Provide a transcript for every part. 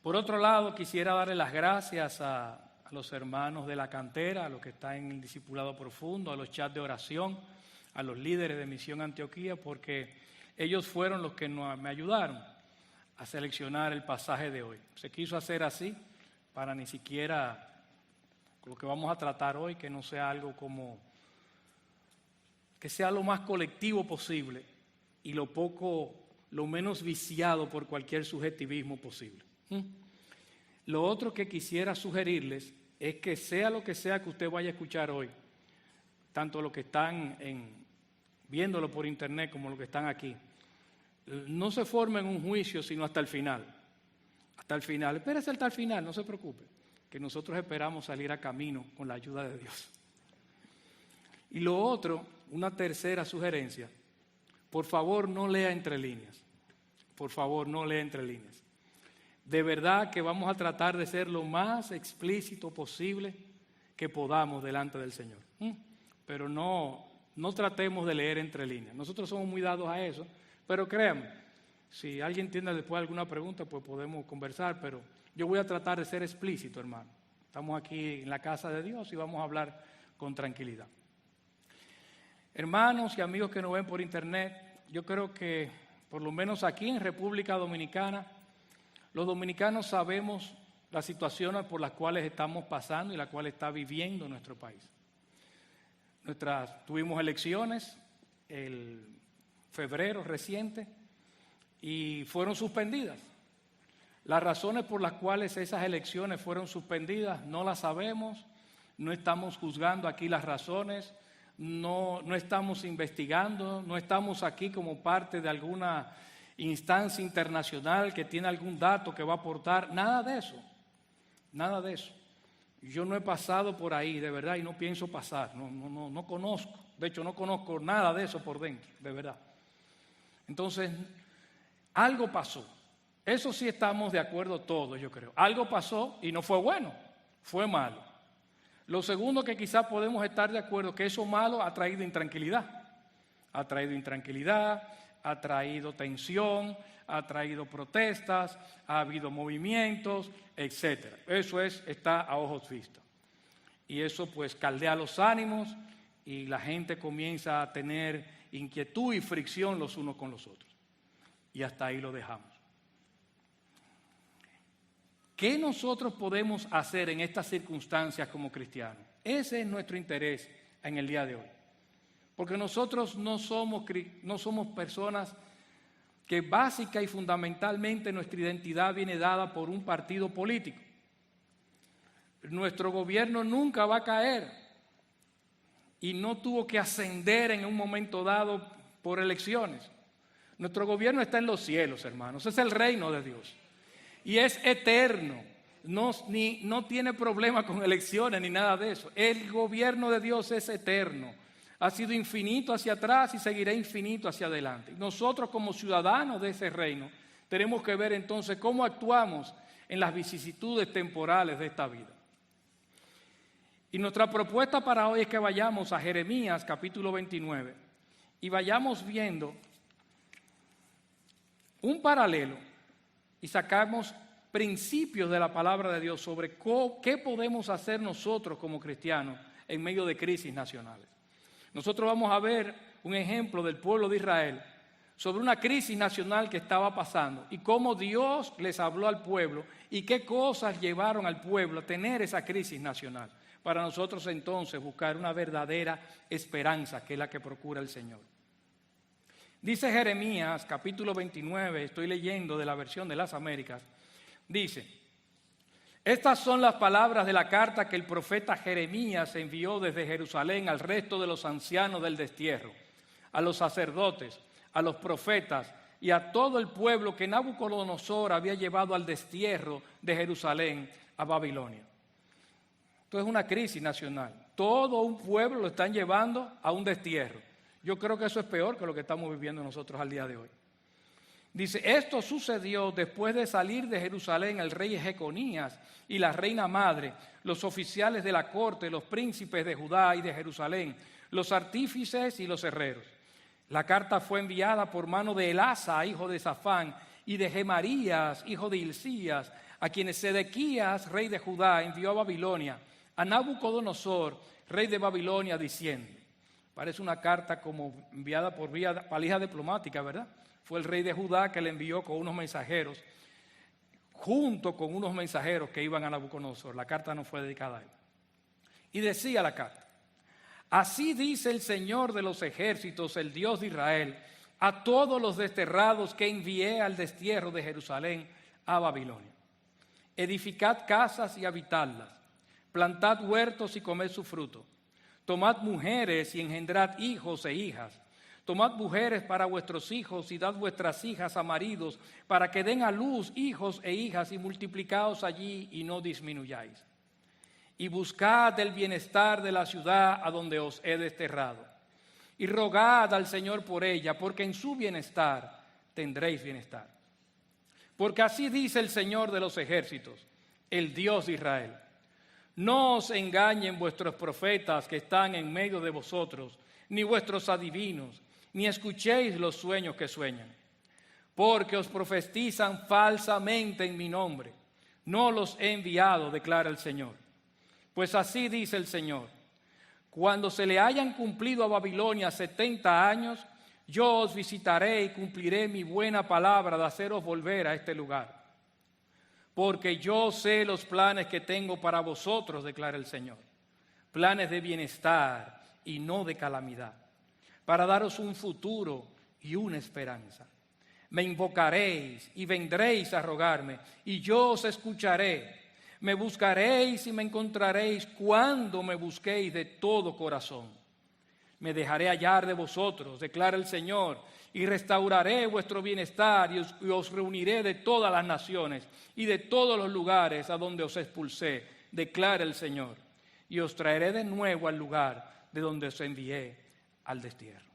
Por otro lado, quisiera darle las gracias a los hermanos de la cantera, a los que están en el discipulado profundo, a los chats de oración, a los líderes de Misión Antioquía, porque ellos fueron los que me ayudaron a seleccionar el pasaje de hoy. Se quiso hacer así para ni siquiera lo que vamos a tratar hoy, que no sea algo como, que sea lo más colectivo posible y lo menos viciado por cualquier subjetivismo posible. Lo otro que quisiera sugerirles es que sea lo que sea que usted vaya a escuchar hoy, tanto los que están viéndolo por internet como los que están aquí, no se formen un juicio sino hasta el final. Hasta el final, espérese hasta el final, no se preocupe, que nosotros esperamos salir a camino con la ayuda de Dios. Y lo otro, una tercera sugerencia, por favor no lea entre líneas, por favor no lea entre líneas. De verdad que vamos a tratar de ser lo más explícito posible que podamos delante del Señor. Pero no tratemos de leer entre líneas. Nosotros somos muy dados a eso, pero créanme, si alguien tiene después alguna pregunta, pues podemos conversar, pero yo voy a tratar de ser explícito, hermano. Estamos aquí en la casa de Dios y vamos a hablar con tranquilidad. Hermanos y amigos que nos ven por internet, yo creo que por lo menos aquí en República Dominicana, los dominicanos sabemos las situaciones por las cuales estamos pasando y las cuales está viviendo nuestro país. Tuvimos elecciones el febrero reciente y fueron suspendidas. Las razones por las cuales esas elecciones fueron suspendidas no las sabemos, no estamos juzgando aquí las razones, no estamos investigando, no estamos aquí como parte de alguna instancia internacional que tiene algún dato que va a aportar, nada de eso, nada de eso. Yo no he pasado por ahí, de verdad, y no pienso pasar, no conozco, de hecho no conozco nada de eso por dentro, de verdad. Entonces, algo pasó, eso sí estamos de acuerdo todos, yo creo. Algo pasó y no fue bueno, fue malo. Lo segundo que quizás podemos estar de acuerdo, que eso malo ha traído intranquilidad, ha traído tensión, ha traído protestas, ha habido movimientos, etc. Eso está a ojos vistos. Y eso pues caldea los ánimos y la gente comienza a tener inquietud y fricción los unos con los otros. Y hasta ahí lo dejamos. ¿Qué nosotros podemos hacer en estas circunstancias como cristianos? Ese es nuestro interés en el día de hoy. Porque nosotros no somos personas que básica y fundamentalmente nuestra identidad viene dada por un partido político. Nuestro gobierno nunca va a caer y no tuvo que ascender en un momento dado por elecciones. Nuestro gobierno está en los cielos, hermanos, es el reino de Dios y es eterno. No tiene problema con elecciones ni nada de eso. El gobierno de Dios es eterno. Ha sido infinito hacia atrás y seguirá infinito hacia adelante. Nosotros como ciudadanos de ese reino tenemos que ver entonces cómo actuamos en las vicisitudes temporales de esta vida. Y nuestra propuesta para hoy es que vayamos a Jeremías capítulo 29 y vayamos viendo un paralelo y sacamos principios de la palabra de Dios sobre qué podemos hacer nosotros como cristianos en medio de crisis nacionales. Nosotros vamos a ver un ejemplo del pueblo de Israel sobre una crisis nacional que estaba pasando y cómo Dios les habló al pueblo y qué cosas llevaron al pueblo a tener esa crisis nacional, para nosotros entonces buscar una verdadera esperanza que es la que procura el Señor. Dice Jeremías capítulo 29, estoy leyendo de la versión de las Américas, dice: estas son las palabras de la carta que el profeta Jeremías envió desde Jerusalén al resto de los ancianos del destierro, a los sacerdotes, a los profetas y a todo el pueblo que Nabucodonosor había llevado al destierro de Jerusalén a Babilonia. Esto es una crisis nacional. Todo un pueblo lo están llevando a un destierro. Yo creo que eso es peor que lo que estamos viviendo nosotros al día de hoy. Dice, esto sucedió después de salir de Jerusalén el rey Jeconías y la reina madre, los oficiales de la corte, los príncipes de Judá y de Jerusalén, los artífices y los herreros. La carta fue enviada por mano de Elasa, hijo de Safán, y de Gemarías, hijo de Hilcías, a quienes Sedequías, rey de Judá, envió a Babilonia, a Nabucodonosor, rey de Babilonia, diciendo. Parece una carta como enviada por valija diplomática, ¿verdad? Fue el rey de Judá que le envió con unos mensajeros, junto con unos mensajeros que iban a Nabucodonosor. La carta no fue dedicada a él. Y decía la carta: así dice el Señor de los ejércitos, el Dios de Israel, a todos los desterrados que envié al destierro de Jerusalén a Babilonia. Edificad casas y habitadlas, plantad huertos y comed su fruto. Tomad mujeres y engendrad hijos e hijas. Tomad mujeres para vuestros hijos y dad vuestras hijas a maridos, para que den a luz hijos e hijas, y multiplicaos allí y no disminuyáis. Y buscad el bienestar de la ciudad a donde os he desterrado. Y rogad al Señor por ella, porque en su bienestar tendréis bienestar. Porque así dice el Señor de los ejércitos, el Dios de Israel: no os engañen vuestros profetas que están en medio de vosotros, ni vuestros adivinos, ni escuchéis los sueños que sueñan. Porque os profetizan falsamente en mi nombre. No los he enviado, declara el Señor. Pues así dice el Señor: cuando se le hayan cumplido a Babilonia 70 años, yo os visitaré y cumpliré mi buena palabra de haceros volver a este lugar. Porque yo sé los planes que tengo para vosotros, declara el Señor. Planes de bienestar y no de calamidad, para daros un futuro y una esperanza. Me invocaréis y vendréis a rogarme, y yo os escucharé. Me buscaréis y me encontraréis cuando me busquéis de todo corazón. Me dejaré hallar de vosotros, declara el Señor, y restauraré vuestro bienestar y os reuniré de todas las naciones y de todos los lugares a donde os expulsé, declara el Señor, y os traeré de nuevo al lugar de donde os envié al destierro.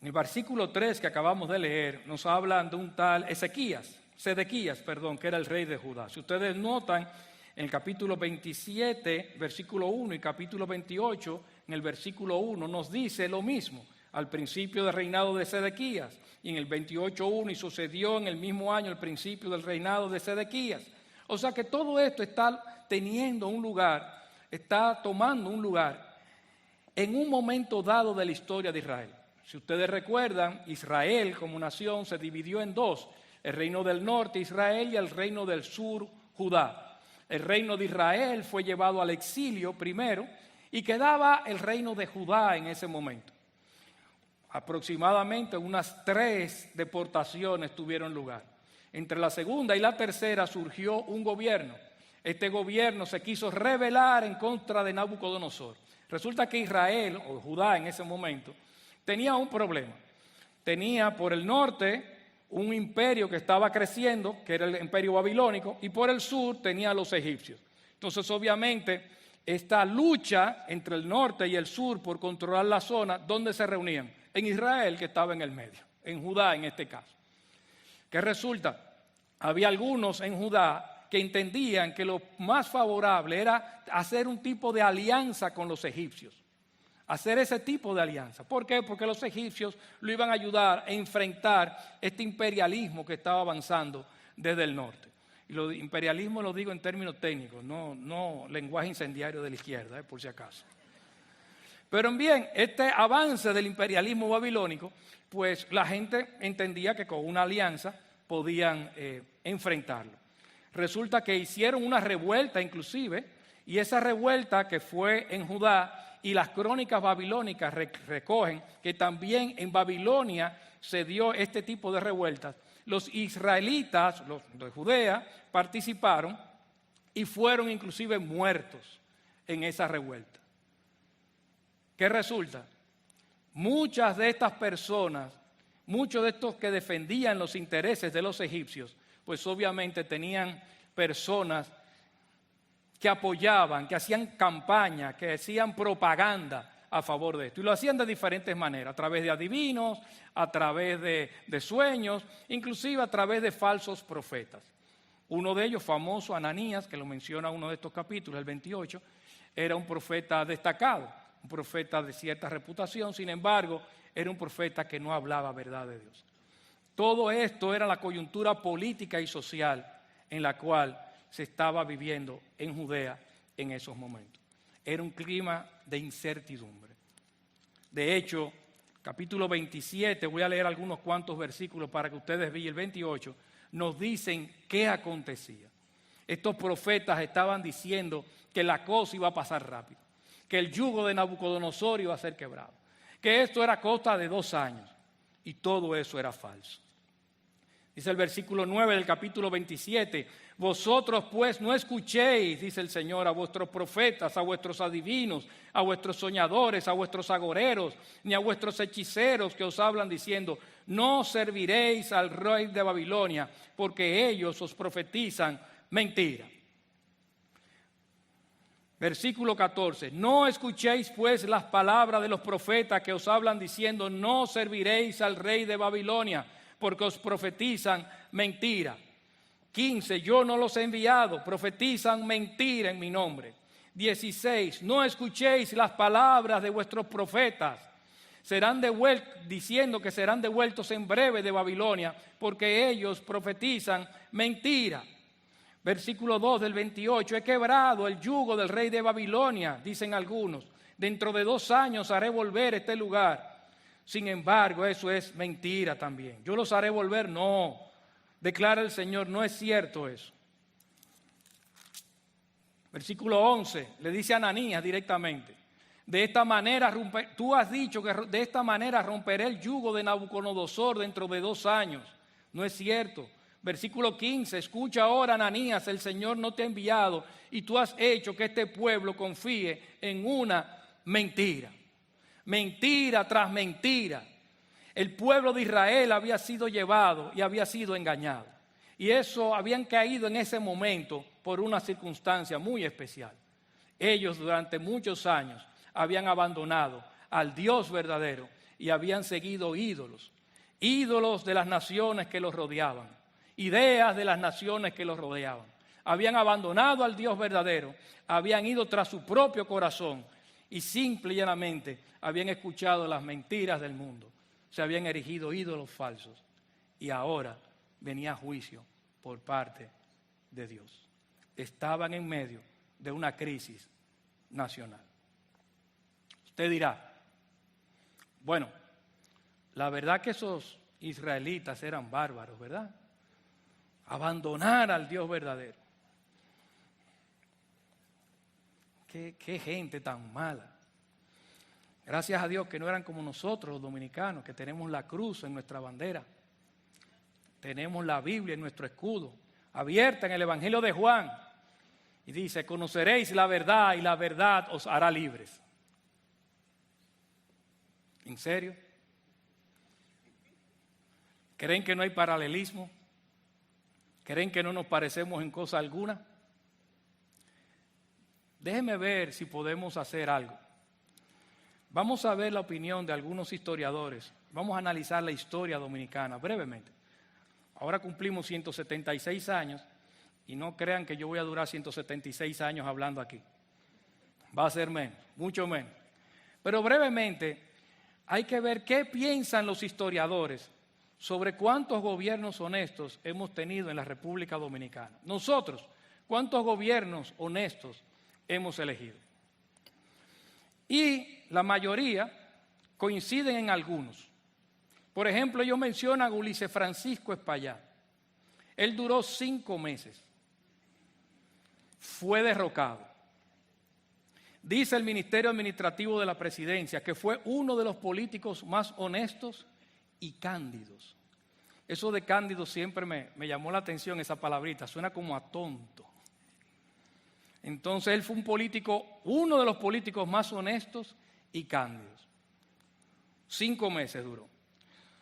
En el versículo 3 que acabamos de leer nos hablan de un tal Sedequías, que era el rey de Judá. Si ustedes notan, en el capítulo 27, versículo 1 y capítulo 28, en el versículo 1 nos dice lo mismo. Al principio del reinado de Sedequías, y en el 28:1, y sucedió en el mismo año el principio del reinado de Sedequías. O sea que todo esto está teniendo un lugar, está tomando un lugar en un momento dado de la historia de Israel. Si ustedes recuerdan, Israel como nación se dividió en dos: el reino del norte, Israel, y el reino del sur, Judá. El reino de Israel fue llevado al exilio primero y quedaba el reino de Judá en ese momento. Aproximadamente unas 3 deportaciones tuvieron lugar. Entre la segunda y la tercera surgió un gobierno. Este gobierno se quiso rebelar en contra de Nabucodonosor. Resulta que Israel, o Judá en ese momento, tenía un problema. Tenía por el norte un imperio que estaba creciendo, que era el imperio babilónico, y por el sur tenía a los egipcios. Entonces, obviamente, esta lucha entre el norte y el sur por controlar la zona, ¿dónde se reunían? En Israel, que estaba en el medio, en Judá en este caso. ¿Qué resulta? Había algunos en Judá que entendían que lo más favorable era hacer un tipo de alianza con los egipcios. Hacer ese tipo de alianza. ¿Por qué? Porque los egipcios lo iban a ayudar a enfrentar este imperialismo que estaba avanzando desde el norte. Y lo de imperialismo lo digo en términos técnicos, no lenguaje incendiario de la izquierda, por si acaso. Pero bien, este avance del imperialismo babilónico, pues la gente entendía que con una alianza podían enfrentarlo. Resulta que hicieron una revuelta inclusive, y esa revuelta que fue en Judá, y las crónicas babilónicas recogen que también en Babilonia se dio este tipo de revueltas. Los israelitas, los de Judea, participaron y fueron inclusive muertos en esa revuelta. ¿Qué resulta? Muchas de estas personas, muchos de estos que defendían los intereses de los egipcios, pues obviamente tenían personas que apoyaban, que hacían campaña, que hacían propaganda a favor de esto. Y lo hacían de diferentes maneras, a través de adivinos, a través de sueños, inclusive a través de falsos profetas. Uno de ellos, famoso, Ananías, que lo menciona uno de estos capítulos, el 28, era un profeta destacado, un profeta de cierta reputación, sin embargo, era un profeta que no hablaba verdad de Dios. Todo esto era la coyuntura política y social en la cual se estaba viviendo en Judea en esos momentos. Era un clima de incertidumbre. De hecho, capítulo 27, voy a leer algunos cuantos versículos para que ustedes vean, el 28, nos dicen qué acontecía. Estos profetas estaban diciendo que la cosa iba a pasar rápido, que el yugo de Nabucodonosor iba a ser quebrado, que esto era cosa de 2 años, y todo eso era falso. Dice el versículo 9 del capítulo 27, vosotros pues no escuchéis, dice el Señor, a vuestros profetas, a vuestros adivinos, a vuestros soñadores, a vuestros agoreros, ni a vuestros hechiceros que os hablan diciendo, no serviréis al rey de Babilonia, porque ellos os profetizan mentira. Versículo 14, no escuchéis pues las palabras de los profetas que os hablan diciendo, no serviréis al rey de Babilonia, porque os profetizan mentira. 15, yo no los he enviado, profetizan mentira en mi nombre. 16, no escuchéis las palabras de vuestros profetas, serán diciendo que serán devueltos en breve de Babilonia, porque ellos profetizan mentira. Versículo 2 del 28, he quebrado el yugo del rey de Babilonia, dicen algunos, dentro de 2 años haré volver este lugar. Sin embargo, eso es mentira también. Yo los haré volver, no, declara el Señor, no es cierto eso. Versículo 11, le dice a Ananías directamente, de esta manera, tú has dicho que de esta manera romperé el yugo de Nabucodonosor dentro de 2 años. No es cierto. Versículo 15, escucha ahora, Ananías, el Señor no te ha enviado y tú has hecho que este pueblo confíe en una mentira. Mentira tras mentira. El pueblo de Israel había sido llevado y había sido engañado. Y eso habían caído en ese momento por una circunstancia muy especial. Ellos durante muchos años habían abandonado al Dios verdadero y habían seguido ídolos de las naciones que los rodeaban, ideas de las naciones que los rodeaban. Habían abandonado al Dios verdadero, habían ido tras su propio corazón y simple y llanamente habían escuchado las mentiras del mundo. Se habían erigido ídolos falsos y ahora venía juicio por parte de Dios. Estaban en medio de una crisis nacional. Usted dirá, bueno, la verdad que esos israelitas eran bárbaros, ¿verdad? Abandonar al Dios verdadero. Qué gente tan mala. Gracias a Dios que no eran como nosotros los dominicanos, que tenemos la cruz en nuestra bandera. Tenemos la Biblia en nuestro escudo, abierta en el Evangelio de Juan. Y dice, conoceréis la verdad y la verdad os hará libres. ¿En serio? ¿Creen que no hay paralelismo? ¿Creen que no nos parecemos en cosa alguna? Déjenme ver si podemos hacer algo. Vamos a ver la opinión de algunos historiadores. Vamos a analizar la historia dominicana brevemente. Ahora cumplimos 176 años y no crean que yo voy a durar 176 años hablando aquí. Va a ser menos, mucho menos. Pero brevemente hay que ver qué piensan los historiadores sobre cuántos gobiernos honestos hemos tenido en la República Dominicana. Nosotros, ¿cuántos gobiernos honestos hemos elegido? Y la mayoría coinciden en algunos. Por ejemplo, ellos mencionan a Ulises Francisco Espaillá. Él duró 5 meses. Fue derrocado. Dice el Ministerio Administrativo de la Presidencia que fue uno de los políticos más honestos y cándidos. Eso de cándido siempre me llamó la atención, esa palabrita, suena como a tonto. Entonces él fue uno de los políticos más honestos y cándidos. 5 meses duró.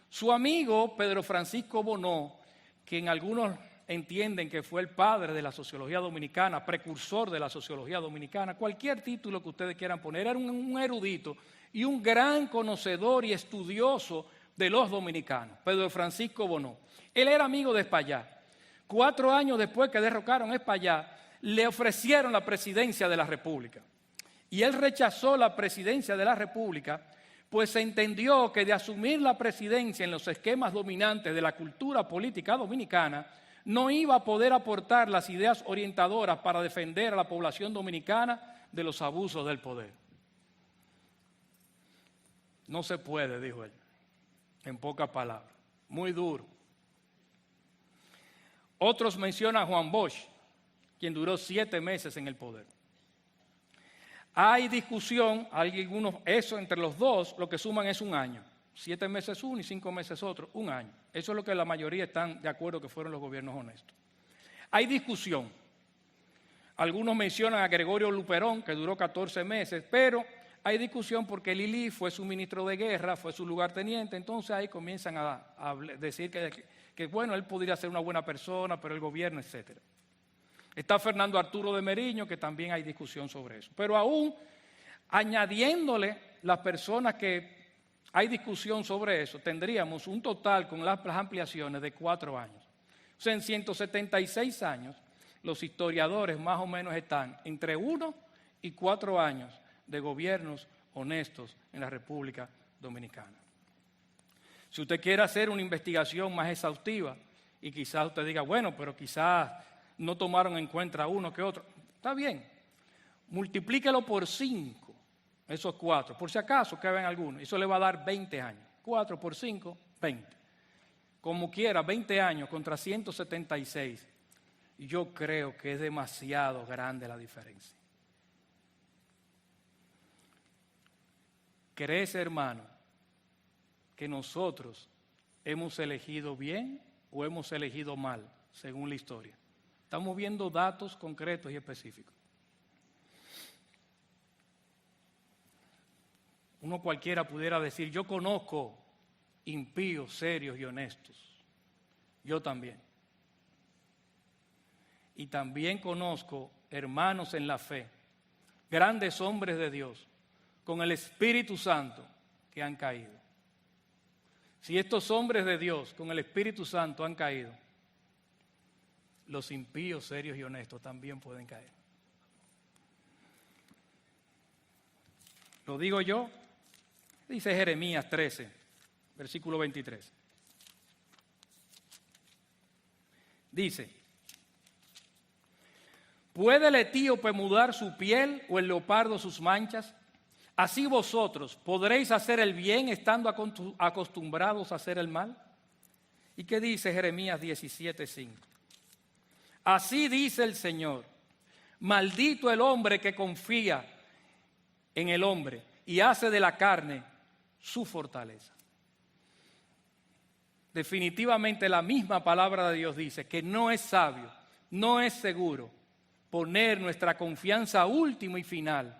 Su amigo Pedro Francisco Bonó, quien algunos entienden que fue el padre de la sociología dominicana, precursor de la sociología dominicana, cualquier título que ustedes quieran poner, era un erudito y un gran conocedor y estudioso de los dominicanos, Pedro Francisco Bonó. Él era amigo de Espaillá. 4 años después que derrocaron a Espaillá, le ofrecieron la presidencia de la República. Y él rechazó la presidencia de la República pues se entendió que de asumir la presidencia en los esquemas dominantes de la cultura política dominicana, no iba a poder aportar las ideas orientadoras para defender a la población dominicana de los abusos del poder. No se puede, dijo él, en pocas palabras, muy duro. Otros mencionan a Juan Bosch, quien duró 7 meses en el poder. Hay discusión, hay algunos, eso entre los dos, lo que suman es 1 año. 7 meses uno y 5 meses otro, 1 año. Eso es lo que la mayoría están de acuerdo que fueron los gobiernos honestos. Hay discusión. Algunos mencionan a Gregorio Luperón, que duró 14 meses, pero hay discusión porque Lili fue su ministro de guerra, fue su lugarteniente, entonces ahí comienzan a decir que bueno, él podría ser una buena persona, pero el gobierno, etcétera. Está Fernando Arturo de Meriño, que también hay discusión sobre eso. Pero aún añadiéndole las personas que hay discusión sobre eso, tendríamos un total con las ampliaciones de 4 años. O sea, en 176 años, los historiadores más o menos están entre 1 y 4 años de gobiernos honestos en la República Dominicana. Si usted quiere hacer una investigación más exhaustiva y quizás usted diga, bueno, pero quizás no tomaron en cuenta uno que otro, está bien, multiplíquelo por 5, esos 4, por si acaso caben algunos, eso le va a dar 20 años, 4 por 5, 20. Como quiera, 20 años contra 176, yo creo que es demasiado grande la diferencia. ¿Crees, hermano, que nosotros hemos elegido bien o hemos elegido mal, según la historia? Estamos viendo datos concretos y específicos. Uno cualquiera pudiera decir, yo conozco impíos, serios y honestos. Yo también. Y también conozco hermanos en la fe, grandes hombres de Dios, con el Espíritu Santo, que han caído. Si estos hombres de Dios con el Espíritu Santo han caído, los impíos, serios y honestos también pueden caer. Lo digo yo, dice Jeremías 13, versículo 23. Dice, ¿puede el etíope mudar su piel o el leopardo sus manchas? Así vosotros podréis hacer el bien estando acostumbrados a hacer el mal. ¿Y qué dice Jeremías 17:5? Así dice el Señor, maldito el hombre que confía en el hombre y hace de la carne su fortaleza. Definitivamente la misma palabra de Dios dice que no es sabio, no es seguro poner nuestra confianza última y final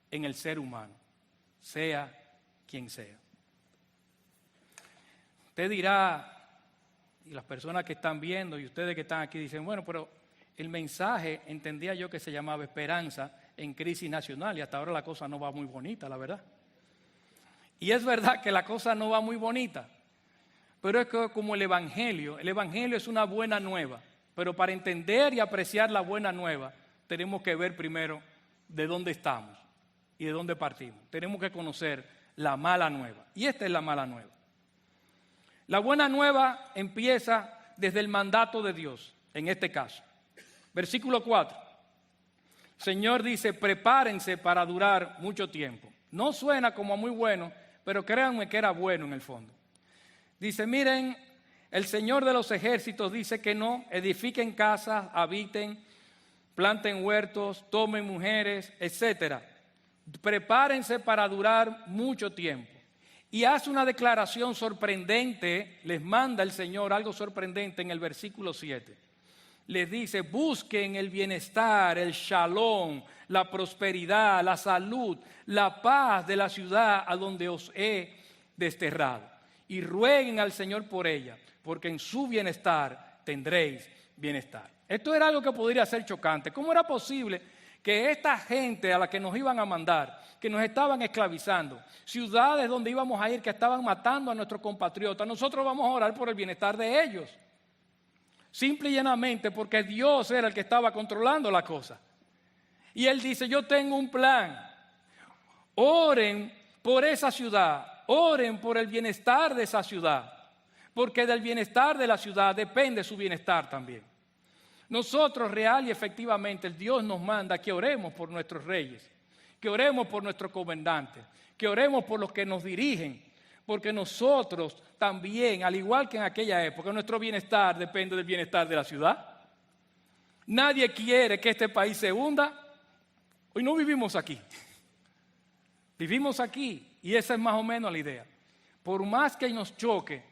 en el ser humano, sea quien sea. Usted dirá, y las personas que están viendo y ustedes que están aquí dicen, bueno, pero el mensaje entendía yo que se llamaba esperanza en crisis nacional y hasta ahora la cosa no va muy bonita, la verdad. Y es verdad que la cosa no va muy bonita, pero es que como el Evangelio es una buena nueva, pero para entender y apreciar la buena nueva tenemos que ver primero de dónde estamos y de dónde partimos. Tenemos que conocer la mala nueva y esta es la mala nueva. La buena nueva empieza desde el mandato de Dios, en este caso. Versículo 4. El Señor dice, prepárense para durar mucho tiempo. No suena como muy bueno, pero créanme que era bueno en el fondo. Dice, miren, el Señor de los ejércitos dice que no, edifiquen casas, habiten, planten huertos, tomen mujeres, etc. Prepárense para durar mucho tiempo. Y hace una declaración sorprendente, les manda el Señor algo sorprendente en el versículo 7. Les dice, busquen el bienestar, el shalom, la prosperidad, la salud, la paz de la ciudad a donde os he desterrado. Y rueguen al Señor por ella, porque en su bienestar tendréis bienestar. Esto era algo que podría ser chocante. ¿Cómo era posible que esta gente a la que nos iban a mandar, que nos estaban esclavizando, ciudades donde íbamos a ir que estaban matando a nuestros compatriotas, nosotros vamos a orar por el bienestar de ellos? Simple y llanamente porque Dios era el que estaba controlando la cosa. Y Él dice, yo tengo un plan. Oren por esa ciudad, oren por el bienestar de esa ciudad, porque del bienestar de la ciudad depende su bienestar también. Nosotros real y efectivamente Dios nos manda que oremos por nuestros reyes, que oremos por nuestros comandantes, que oremos por los que nos dirigen, porque nosotros también, al igual que en aquella época, nuestro bienestar depende del bienestar de la ciudad. Nadie quiere que este país se hunda. Hoy no vivimos aquí. Vivimos aquí y esa es más o menos la idea. Por más que nos choque,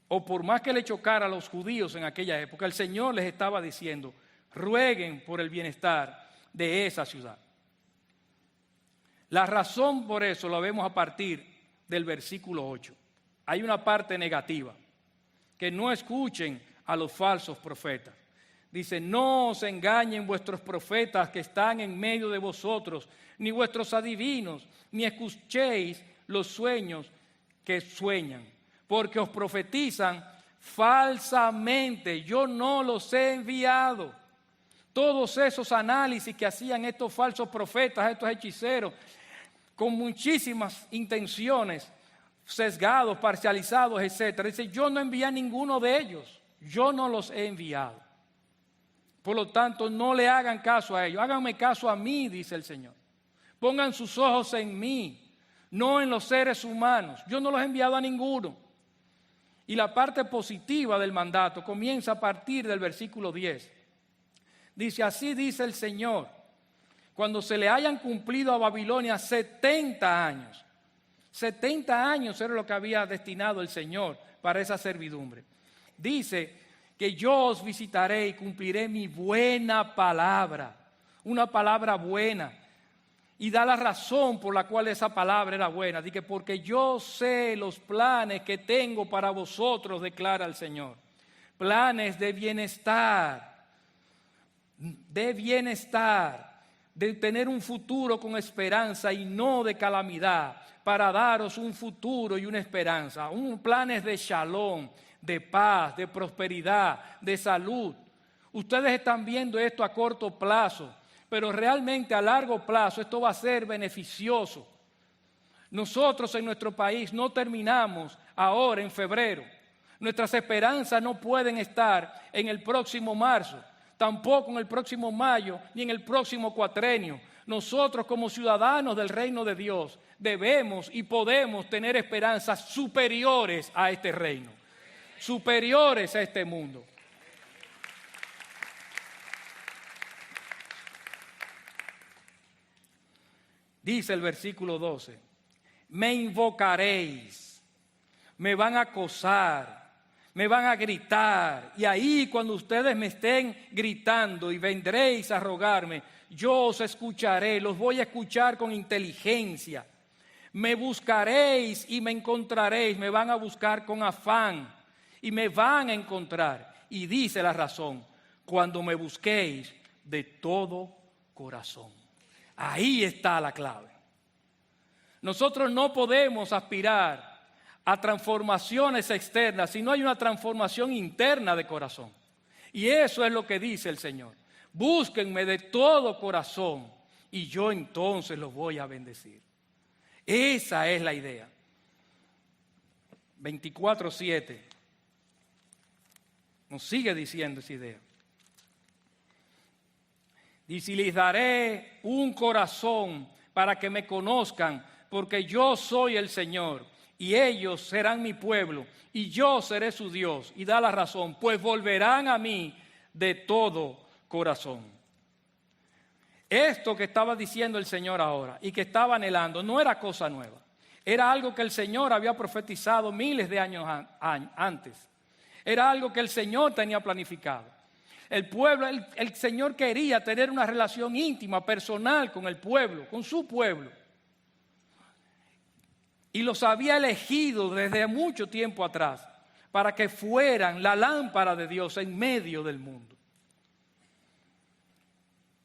o por más que le chocara a los judíos en aquella época, el Señor les estaba diciendo, rueguen por el bienestar de esa ciudad. La razón por eso la vemos a partir del versículo 8. Hay una parte negativa, que no escuchen a los falsos profetas. Dice, no os engañen vuestros profetas que están en medio de vosotros, ni vuestros adivinos, ni escuchéis los sueños que sueñan, porque os profetizan falsamente. Yo no los he enviado. Todos esos análisis que hacían estos falsos profetas, estos hechiceros, con muchísimas intenciones, sesgados, parcializados, etc. Dice, yo no envié a ninguno de ellos. Yo no los he enviado. Por lo tanto, no le hagan caso a ellos. Háganme caso a mí, dice el Señor. Pongan sus ojos en mí, no en los seres humanos. Yo no los he enviado a ninguno. Y la parte positiva del mandato comienza a partir del versículo 10. Dice, así dice el Señor, cuando se le hayan cumplido a Babilonia 70 años. 70 años era lo que había destinado el Señor para esa servidumbre. Dice que yo os visitaré y cumpliré mi buena palabra, una palabra buena. Y da la razón por la cual esa palabra era buena. Dice, porque yo sé los planes que tengo para vosotros, declara el Señor. Planes de bienestar, de tener un futuro con esperanza y no de calamidad, para daros un futuro y una esperanza. Planes de shalom, de paz, de prosperidad, de salud. Ustedes están viendo esto a corto plazo, pero realmente a largo plazo esto va a ser beneficioso. Nosotros en nuestro país no terminamos ahora en febrero. Nuestras esperanzas no pueden estar en el próximo marzo, tampoco en el próximo mayo, ni en el próximo cuatrenio. Nosotros como ciudadanos del reino de Dios debemos y podemos tener esperanzas superiores a este reino, superiores a este mundo. Dice el versículo 12, me invocaréis, me van a acosar, me van a gritar, y ahí cuando ustedes me estén gritando y vendréis a rogarme, yo os escucharé, los voy a escuchar con inteligencia. Me buscaréis y me encontraréis, me van a buscar con afán y me van a encontrar. Y dice la razón, cuando me busquéis de todo corazón. Ahí está la clave. Nosotros no podemos aspirar a transformaciones externas si no hay una transformación interna de corazón. Y eso es lo que dice el Señor. Búsquenme de todo corazón y yo entonces los voy a bendecir. Esa es la idea. 24:7 nos sigue diciendo esa idea. Dice, y les daré un corazón para que me conozcan, porque yo soy el Señor, y ellos serán mi pueblo, y yo seré su Dios. Y da la razón, pues volverán a mí de todo corazón. Esto que estaba diciendo el Señor ahora, y que estaba anhelando, no era cosa nueva. Era algo que el Señor había profetizado miles de años antes. Era algo que el Señor tenía planificado. El pueblo, el Señor quería tener una relación íntima, personal con el pueblo, con su pueblo. Y los había elegido desde mucho tiempo atrás para que fueran la lámpara de Dios en medio del mundo.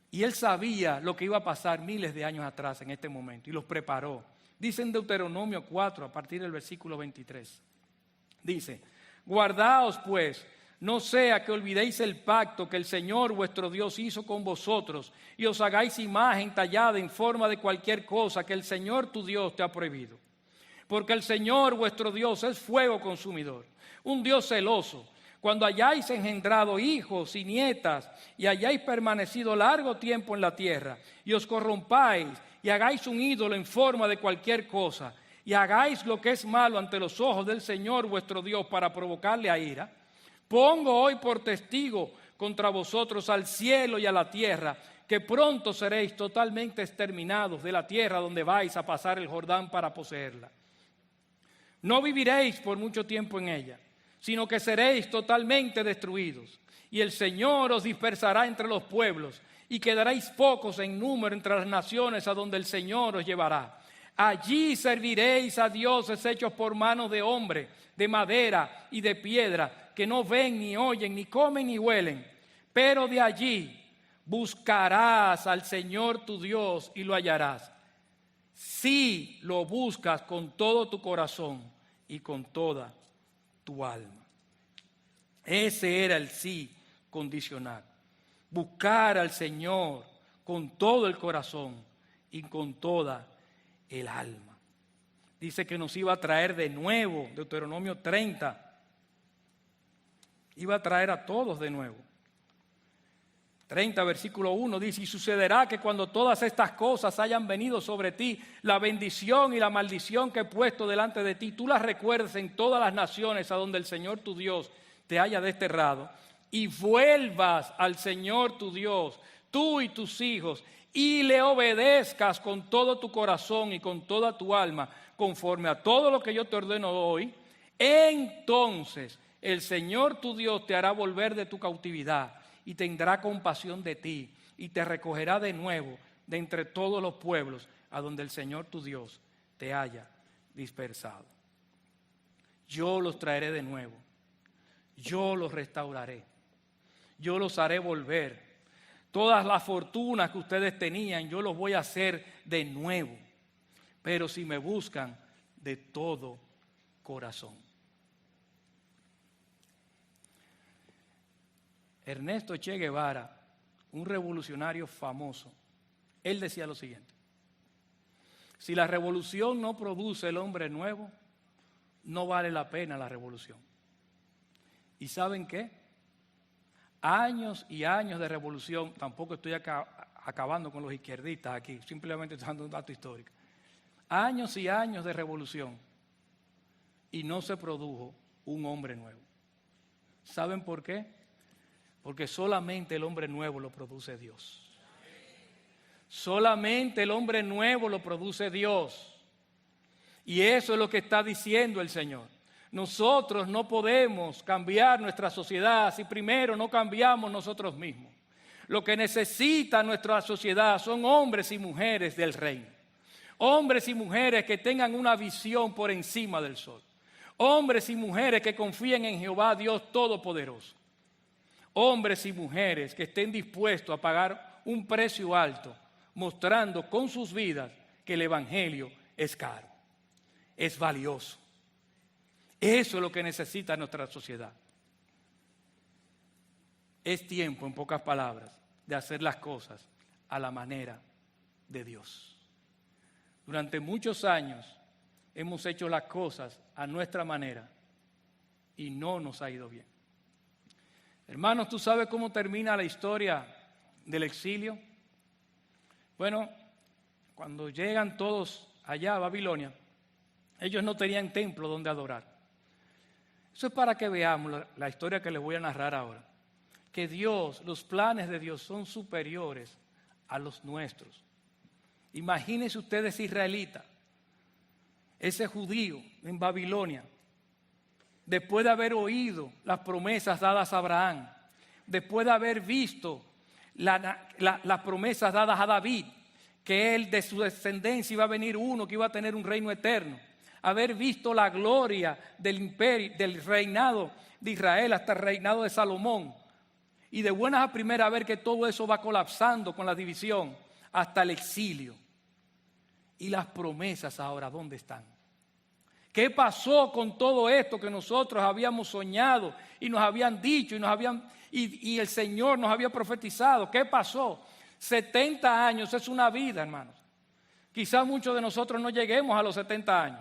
Y Él sabía lo que iba a pasar miles de años atrás en este momento y los preparó. Dice en Deuteronomio 4, a partir del versículo 23. Dice, guardaos pues, no sea que olvidéis el pacto que el Señor vuestro Dios hizo con vosotros y os hagáis imagen tallada en forma de cualquier cosa que el Señor tu Dios te ha prohibido. porque el Señor vuestro Dios es fuego consumidor, un Dios celoso. Cuando hayáis engendrado hijos y nietas y hayáis permanecido largo tiempo en la tierra y os corrompáis y hagáis un ídolo en forma de cualquier cosa y hagáis lo que es malo ante los ojos del Señor vuestro Dios para provocarle a ira, pongo hoy por testigo contra vosotros al cielo y a la tierra, que pronto seréis totalmente exterminados de la tierra donde vais a pasar el Jordán para poseerla. No viviréis por mucho tiempo en ella, sino que seréis totalmente destruidos. Y el Señor os dispersará entre los pueblos, y quedaréis pocos en número entre las naciones a donde el Señor os llevará. Allí serviréis a dioses hechos por manos de hombre, de madera y de piedra, que no ven, ni oyen, ni comen, ni huelen. Pero de allí buscarás al Señor tu Dios y lo hallarás, si lo buscas con todo tu corazón y con toda tu alma. Ese era el sí condicional. Buscar al Señor con todo el corazón y con toda el alma. Dice que nos iba a traer de nuevo, Deuteronomio 30. Iba a traer a todos de nuevo. 30, versículo 1 dice: y sucederá que cuando todas estas cosas hayan venido sobre ti, la bendición y la maldición que he puesto delante de ti, tú las recuerdes en todas las naciones a donde el Señor tu Dios te haya desterrado, y vuelvas al Señor tu Dios, tú y tus hijos, y le obedezcas con todo tu corazón y con toda tu alma, conforme a todo lo que yo te ordeno hoy, entonces el Señor tu Dios te hará volver de tu cautividad y tendrá compasión de ti y te recogerá de nuevo de entre todos los pueblos a donde el Señor tu Dios te haya dispersado. Yo los traeré de nuevo, yo los restauraré, yo los haré volver. Todas las fortunas que ustedes tenían, yo los voy a hacer de nuevo, pero si me buscan de todo corazón. Ernesto Che Guevara, un revolucionario famoso, él decía lo siguiente: si la revolución no produce el hombre nuevo, no vale la pena la revolución. ¿Y saben qué? Años y años de revolución, tampoco estoy acabando con los izquierdistas aquí, simplemente estoy dando un dato histórico. Años y años de revolución y no se produjo un hombre nuevo. ¿Saben por qué? Porque solamente el hombre nuevo lo produce Dios. Solamente el hombre nuevo lo produce Dios. Y eso es lo que está diciendo el Señor. Nosotros no podemos cambiar nuestra sociedad si primero no cambiamos nosotros mismos. Lo que necesita nuestra sociedad son hombres y mujeres del reino. Hombres y mujeres que tengan una visión por encima del sol. Hombres y mujeres que confíen en Jehová, Dios Todopoderoso. Hombres y mujeres que estén dispuestos a pagar un precio alto, mostrando con sus vidas que el Evangelio es caro, es valioso. Eso es lo que necesita nuestra sociedad. Es tiempo, en pocas palabras, de hacer las cosas a la manera de Dios. Durante muchos años hemos hecho las cosas a nuestra manera y no nos ha ido bien. Hermanos, ¿tú sabes cómo termina la historia del exilio? Bueno, cuando llegan todos allá a Babilonia, ellos no tenían templo donde adorar. Eso es para que veamos la historia que les voy a narrar ahora. Que Dios, los planes de Dios son superiores a los nuestros. Imagínense ustedes israelitas, ese judío en Babilonia, después de haber oído las promesas dadas a Abraham, después de haber visto las promesas dadas a David, que él de su descendencia iba a venir uno que iba a tener un reino eterno, haber visto la gloria del imperio, del reinado de Israel hasta el reinado de Salomón, y de buenas a primeras ver que todo eso va colapsando con la división hasta el exilio. Y las promesas ahora, ¿dónde están? ¿Qué pasó con todo esto que nosotros habíamos soñado y nos habían dicho y el Señor nos había profetizado? ¿Qué pasó? 70 años es una vida, hermanos. Quizás muchos de nosotros no lleguemos a los 70 años.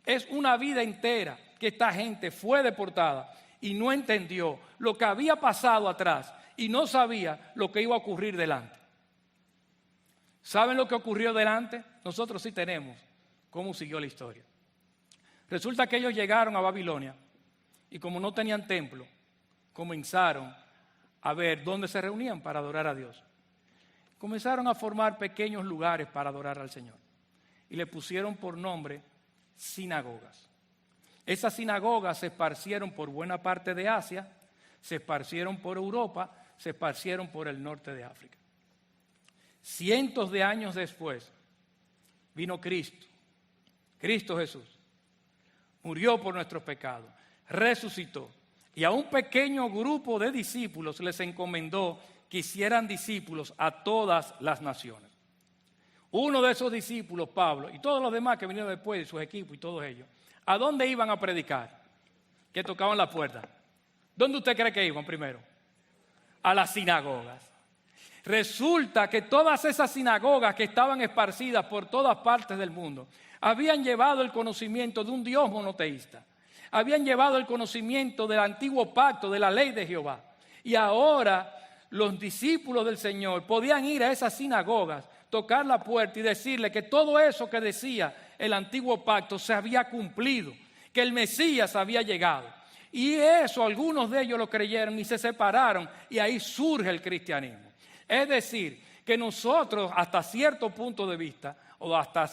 Es una vida entera que esta gente fue deportada y no entendió lo que había pasado atrás y no sabía lo que iba a ocurrir delante. ¿Saben lo que ocurrió delante? Nosotros sí tenemos cómo siguió la historia. Resulta que ellos llegaron a Babilonia y como no tenían templo, comenzaron a ver dónde se reunían para adorar a Dios. Comenzaron a formar pequeños lugares para adorar al Señor y le pusieron por nombre sinagogas. Esas sinagogas se esparcieron por buena parte de Asia, se esparcieron por Europa, se esparcieron por el norte de África. Cientos de años después vino Cristo, Cristo Jesús, murió por nuestros pecados, resucitó y a un pequeño grupo de discípulos les encomendó que hicieran discípulos a todas las naciones. Uno de esos discípulos, Pablo, y todos los demás que vinieron después, de sus equipos y todos ellos, ¿a dónde iban a predicar? Que tocaban la puerta. ¿Dónde usted cree que iban primero? A las sinagogas. Resulta que todas esas sinagogas que estaban esparcidas por todas partes del mundo habían llevado el conocimiento de un Dios monoteísta. Habían llevado el conocimiento del antiguo pacto, de la ley de Jehová. Y ahora los discípulos del Señor podían ir a esas sinagogas, tocar la puerta y decirle que todo eso que decía el antiguo pacto se había cumplido, que el Mesías había llegado. Y eso algunos de ellos lo creyeron y se separaron y ahí surge el cristianismo. Es decir, que nosotros hasta cierto punto de vista o hasta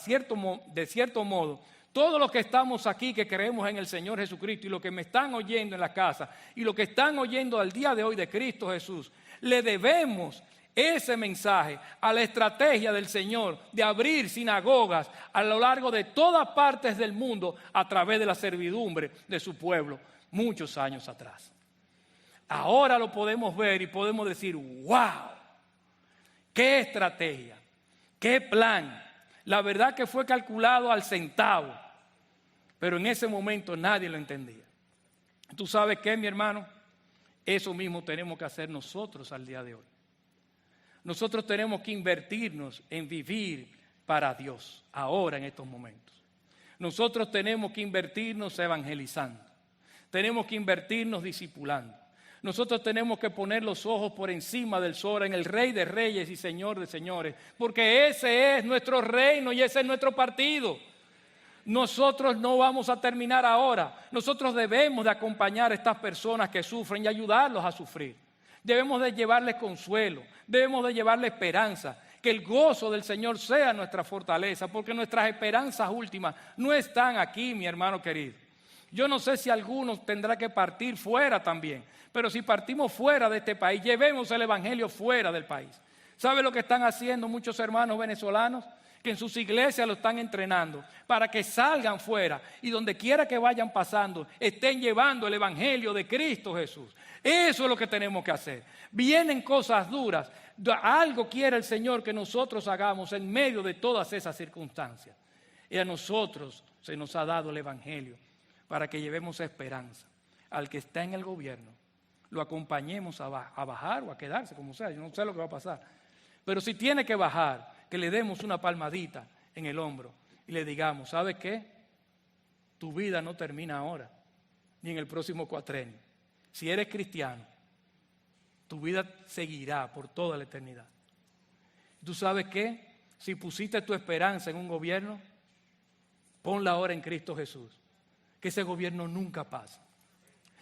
de cierto modo, todos los que estamos aquí que creemos en el Señor Jesucristo y los que me están oyendo en la casa y los que están oyendo al día de hoy de Cristo Jesús, le debemos ese mensaje a la estrategia del Señor de abrir sinagogas a lo largo de todas partes del mundo a través de la servidumbre de su pueblo muchos años atrás. Ahora lo podemos ver y podemos decir, ¡wow! ¡Qué estrategia! ¡Qué plan! La verdad que fue calculado al centavo, pero en ese momento nadie lo entendía. ¿Tú sabes qué, mi hermano? Eso mismo tenemos que hacer nosotros al día de hoy. Nosotros tenemos que invertirnos en vivir para Dios, ahora en estos momentos. Nosotros tenemos que invertirnos evangelizando. Tenemos que invertirnos discipulando. Nosotros tenemos que poner los ojos por encima del sol en el Rey de Reyes y Señor de Señores, porque ese es nuestro reino y ese es nuestro partido. Nosotros no vamos a terminar ahora. Nosotros debemos de acompañar a estas personas que sufren y ayudarlos a sufrir. Debemos de llevarles consuelo, debemos de llevarles esperanza, que el gozo del Señor sea nuestra fortaleza, porque nuestras esperanzas últimas no están aquí, mi hermano querido. Yo no sé si algunos tendrá que partir fuera también, pero si partimos fuera de este país, llevemos el evangelio fuera del país. ¿Sabe lo que están haciendo muchos hermanos venezolanos? Que en sus iglesias lo están entrenando para que salgan fuera y donde quiera que vayan pasando estén llevando el evangelio de Cristo Jesús. Eso es lo que tenemos que hacer. Vienen cosas duras, algo quiere el Señor que nosotros hagamos en medio de todas esas circunstancias. Y a nosotros se nos ha dado el evangelio para que llevemos esperanza al que está en el gobierno, lo acompañemos a bajar o a quedarse, como sea. Yo no sé lo que va a pasar, pero si tiene que bajar, que le demos una palmadita en el hombro y le digamos, ¿sabes qué? Tu vida no termina ahora, ni en el próximo cuatrenio. Si eres cristiano, tu vida seguirá por toda la eternidad. ¿Tú sabes qué? Si pusiste tu esperanza en un gobierno, ponla ahora en Cristo Jesús, que ese gobierno nunca pasa.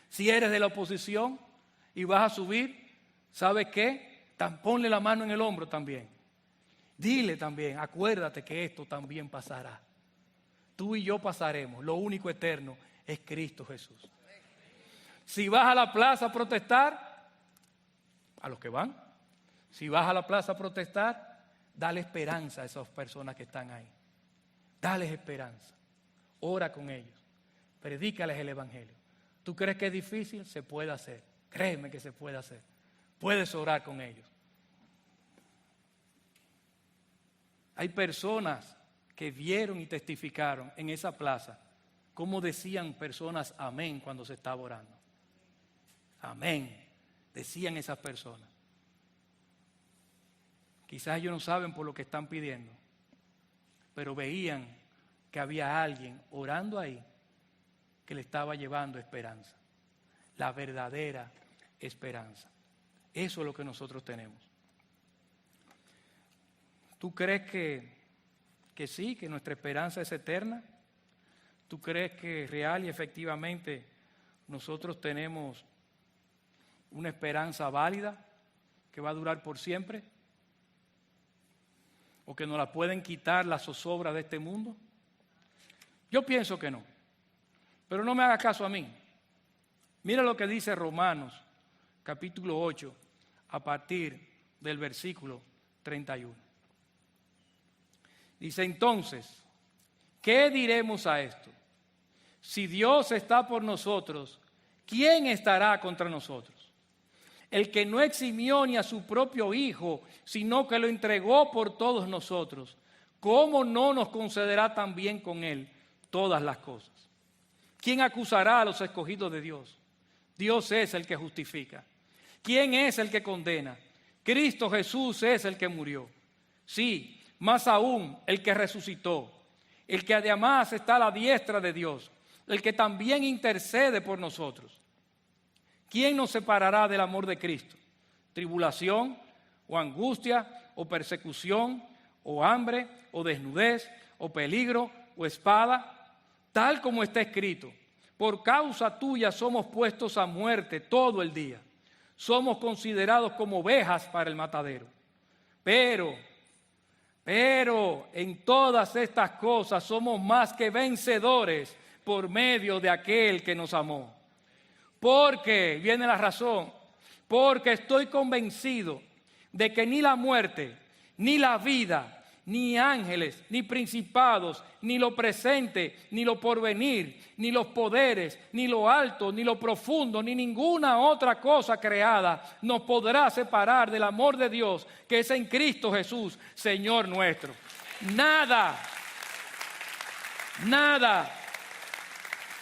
Si eres de la oposición y vas a subir, ¿sabes qué? Ponle la mano en el hombro también. Dile también, acuérdate que esto también pasará. Tú y yo pasaremos. Lo único eterno es Cristo Jesús. Si vas a la plaza a protestar, a los que van, si vas a la plaza a protestar, dale esperanza a esas personas que están ahí. Dales esperanza. Ora con ellos. Predícales el evangelio. ¿Tú crees que es difícil? Se puede hacer. Créeme que se puede hacer. Puedes orar con ellos. Hay personas que vieron y testificaron en esa plaza cómo decían personas amén cuando se estaba orando. Amén, decían esas personas. Quizás ellos no saben por lo que están pidiendo, pero veían que había alguien orando ahí que le estaba llevando esperanza, la verdadera esperanza. Eso es lo que nosotros tenemos. ¿Tú crees que sí, que nuestra esperanza es eterna? ¿Tú crees que real y efectivamente nosotros tenemos una esperanza válida que va a durar por siempre? ¿O que nos la pueden quitar las zozobras de este mundo? Yo pienso que no. Pero no me haga caso a mí. Mira lo que dice Romanos, capítulo 8, a partir del versículo 31. Dice entonces, ¿qué diremos a esto? Si Dios está por nosotros, ¿quién estará contra nosotros? El que no eximió ni a su propio Hijo, sino que lo entregó por todos nosotros, ¿cómo no nos concederá también con Él todas las cosas? ¿Quién acusará a los escogidos de Dios? Dios es el que justifica. ¿Quién es el que condena? Cristo Jesús es el que murió. Sí, más aún el que resucitó, el que además está a la diestra de Dios, el que también intercede por nosotros. ¿Quién nos separará del amor de Cristo? ¿Tribulación, o angustia, o persecución, o hambre, o desnudez, o peligro, o espada? Tal como está escrito, por causa tuya somos puestos a muerte todo el día. Somos considerados como ovejas para el matadero. Pero en todas estas cosas somos más que vencedores por medio de aquel que nos amó. Porque, viene la razón, porque estoy convencido de que ni la muerte, ni la vida, ni ángeles, ni principados, ni lo presente, ni lo porvenir, ni los poderes, ni lo alto, ni lo profundo, ni ninguna otra cosa creada nos podrá separar del amor de Dios que es en Cristo Jesús, Señor nuestro. Nada,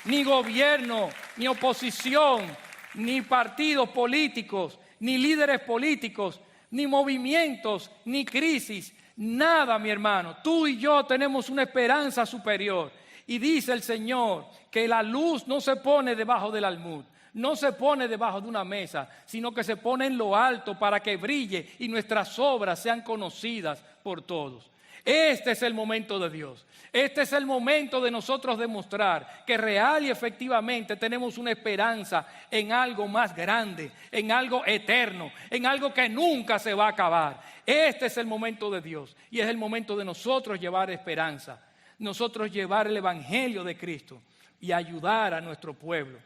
ni gobierno, ni oposición, ni partidos políticos, ni líderes políticos, ni movimientos, ni crisis. Nada, mi hermano. Tú y yo tenemos una esperanza superior. Y dice el Señor que la luz no se pone debajo del almud, no se pone debajo de una mesa, sino que se pone en lo alto para que brille y nuestras obras sean conocidas por todos. Este es el momento de Dios. Este es el momento de nosotros demostrar que real y efectivamente tenemos una esperanza en algo más grande, en algo eterno, en algo que nunca se va a acabar. Este es el momento de Dios y es el momento de nosotros llevar esperanza, nosotros llevar el evangelio de Cristo y ayudar a nuestro pueblo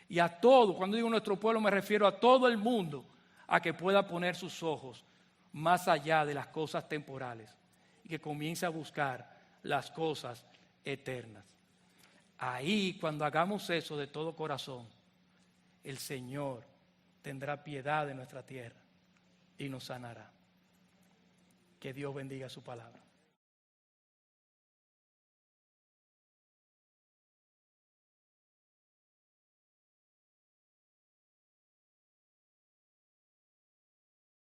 y a todo. Cuando digo nuestro pueblo me refiero a todo el mundo, a que pueda poner sus ojos más allá de las cosas temporales y que comience a buscar las cosas eternas. Ahí, cuando hagamos eso de todo corazón, el Señor tendrá piedad de nuestra tierra y nos sanará. Que Dios bendiga su palabra.